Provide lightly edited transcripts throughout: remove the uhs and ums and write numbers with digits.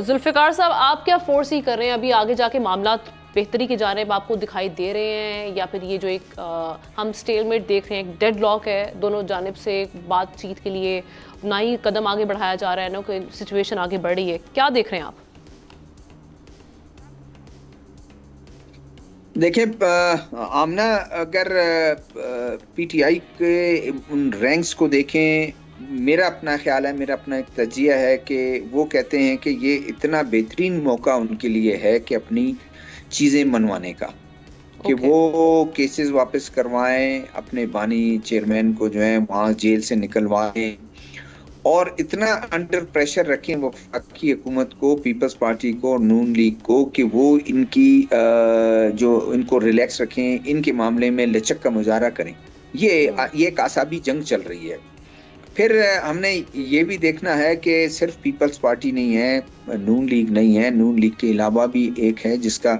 जुल्फ़िकार साहब, आप क्या फोर्स ही कर रहे हैं? अभी आगे जाके मामला बेहतरी की जानिब आपको दिखाई दे रहे हैं, या फिर ये जो एक हम स्टेलमेट देख रहे हैं, एक डेडलॉक है दोनों जानिब से बातचीत के लिए, ना ही कदम आगे बढ़ाया जा रहा है, ना कोई सिचुएशन आगे बढ़ रही है? क्या देख रहे हैं आप? देखिए आमना, अगर पीटीआई के उन रैंक्स को देखें, मेरा अपना ख्याल है, मेरा अपना एक तजिया है कि वो कहते हैं कि ये इतना बेहतरीन मौका उनके लिए है कि अपनी चीज़ें मनवाने का, कि वो केसेस वापस करवाएं, अपने बानी चेयरमैन को जो है वहाँ जेल से निकलवाएं और इतना अंडर प्रेशर रखें वफाकी हुकूमत को, पीपल्स पार्टी को और नून लीग को, कि वो इनकी जो इनको रिलैक्स रखें, इनके मामले में लचक का मुजाहरा करें। ये एक आसाबी जंग चल रही है। फिर हमने ये भी देखना है कि सिर्फ पीपल्स पार्टी नहीं है, नून लीग नहीं है, नून लीग के अलावा भी एक है जिसका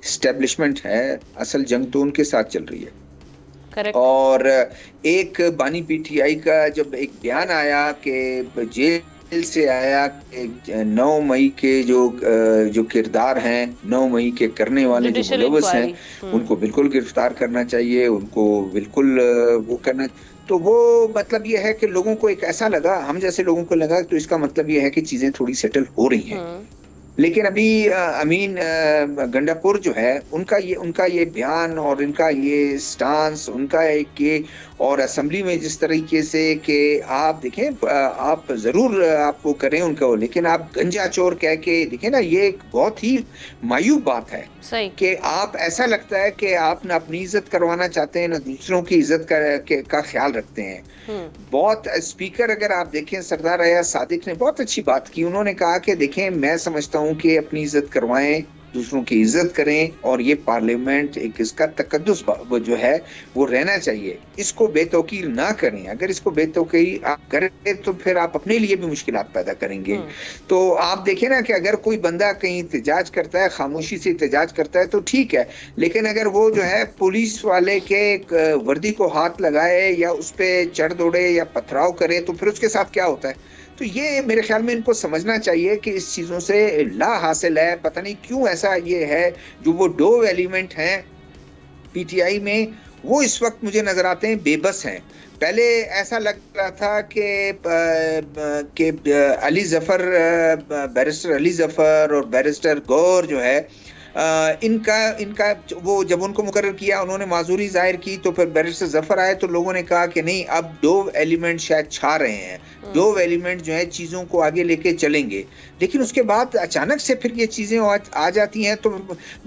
एस्टेब्लिशमेंट है। असल जंग तो उनके साथ चल रही है। Correct. और एक बानी पीटीआई का जब एक बयान आया कि जेल से आया कि 9 मई के जो किरदार हैं, 9 मई के करने वाले जो मुलव्वस हैं, उनको बिल्कुल गिरफ्तार करना चाहिए, उनको बिल्कुल वो करना। तो वो मतलब ये है कि लोगों को एक ऐसा लगा, हम जैसे लोगों को लगा, तो इसका मतलब ये है कि चीजें थोड़ी सेटल हो रही हैं। लेकिन अभी अमीन गंडापुर जो है, उनका ये बयान और इनका ये स्टांस, उनका एक ये, और असेंबली में जिस तरीके से कि आप देखें, आप जरूर आप वो करें उनको, लेकिन आप गंजा चोर कह के देखें ना, ये एक बहुत ही मायूब बात है कि आप, ऐसा लगता है कि आप ना अपनी इज्जत करवाना चाहते हैं, ना दूसरों की इज्जत का ख्याल रखते हैं। बहुत स्पीकर अगर आप देखें, सरदार अयाज सादिक ने बहुत अच्छी बात की। उन्होंने कहा कि देखें, मैं समझता हूं कि अपनी इज्जत करवाएं, दूसरों की इज्जत करें, और ये पार्लियामेंट एक इसका तकद्दुस जो है वो रहना चाहिए। इसको बेतौकीर ना करें। अगर इसको बेतौकीर आप करें तो फिर आप अपने लिए भी मुश्किलात पैदा करेंगे। तो आप देखें ना कि अगर कोई बंदा कहीं एहतजाज करता है, खामोशी से एहतजाज करता है तो ठीक है, लेकिन अगर वो जो है पुलिस वाले के वर्दी को हाथ लगाए या उस पर चढ़ दौड़े या पथराव करे, तो फिर उसके साथ क्या होता है? तो ये मेरे ख्याल में इनको समझना चाहिए कि इस चीज़ों से ला हासिल है। पता नहीं क्यों ऐसा ये है, जो वो दो एलिमेंट हैं पीटीआई में, वो इस वक्त मुझे नजर आते हैं बेबस हैं। पहले ऐसा लग रहा था कि अली जफर, बैरिस्टर अली जफर और बैरिस्टर गौर जो है, इनका वो जब उनको मुकर्रर किया, उन्होंने माजूरी जाहिर की, तो फिर बैरिस्टर जफर आए, तो लोगों ने कहा कि नहीं, अब दो एलिमेंट शायद छा रहे हैं, दो एलिमेंट जो है चीजों को आगे लेके चलेंगे। लेकिन उसके बाद अचानक से फिर ये चीजें आ जाती हैं, तो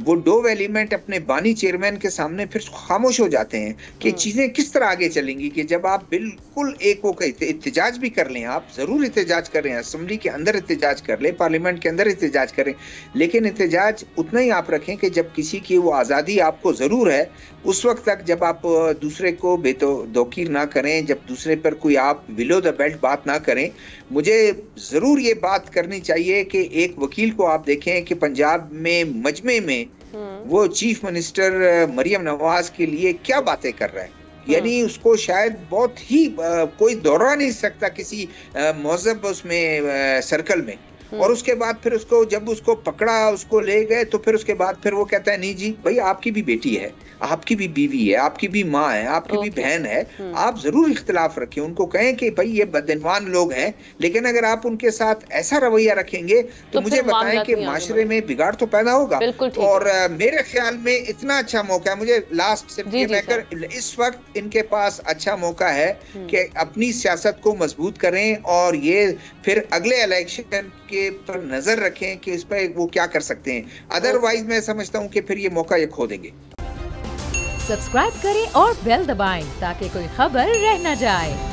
वो दो एलिमेंट अपने बानी चेयरमैन के सामने फिर खामोश हो जाते हैं कि चीजें किस तरह आगे चलेंगी। कि जब आप बिल्कुल एक वो एहतजाज भी कर लें, आप जरूर एहतजाज करें, असेंबली के अंदर एहतजाज कर लें, पार्लियामेंट के अंदर एहतजाज करें, लेकिन एहतजाज उतना ही आप रखें कि जब किसी की वो आज़ादी आपको ज़रूर है, उस वक्त तक जब आप दूसरे को बेतौकीर ना करें, जब दूसरे पर कोई आप बिलो द बेल्ट बात ना करें। मुझे ज़रूर ये बात करनी चाहिए कि एक वकील को आप देखें कि पंजाब में मजमे में वो चीफ मिनिस्टर मरियम नवाज के लिए क्या बातें कर रहा है। यानी उसको शायद बहुत ही कोई दौड़ा नहीं सकता किसी मौजब उसमें सर्कल में। और उसके बाद फिर उसको जब उसको पकड़ा, उसको ले गए, तो फिर उसके बाद फिर वो कहता है नहीं जी भाई, आपकी भी बेटी है, आपकी भी बीवी है, आपकी भी माँ है, आपकी भी बहन है, आप जरूर इख्तिलाफ रखें। उनको कहें कि भाई ये बदइनवान लोग हैं, लेकिन अगर आप उनके साथ ऐसा रवैया रखेंगे तो मुझे बताएं कि माशरे में बिगाड़ तो पैदा होगा। और मेरे ख्याल में इतना अच्छा मौका है, मुझे लास्ट सिर्फ इस वक्त इनके पास अच्छा मौका है कि अपनी सियासत को मजबूत करें, और ये फिर अगले इलेक्शन के पर नजर रखें कि इस पर वो क्या कर सकते हैं। अदरवाइज मैं समझता हूं कि फिर ये मौका ये खो देंगे। सब्सक्राइब करें और बेल दबाएं ताकि कोई खबर रह न जाए।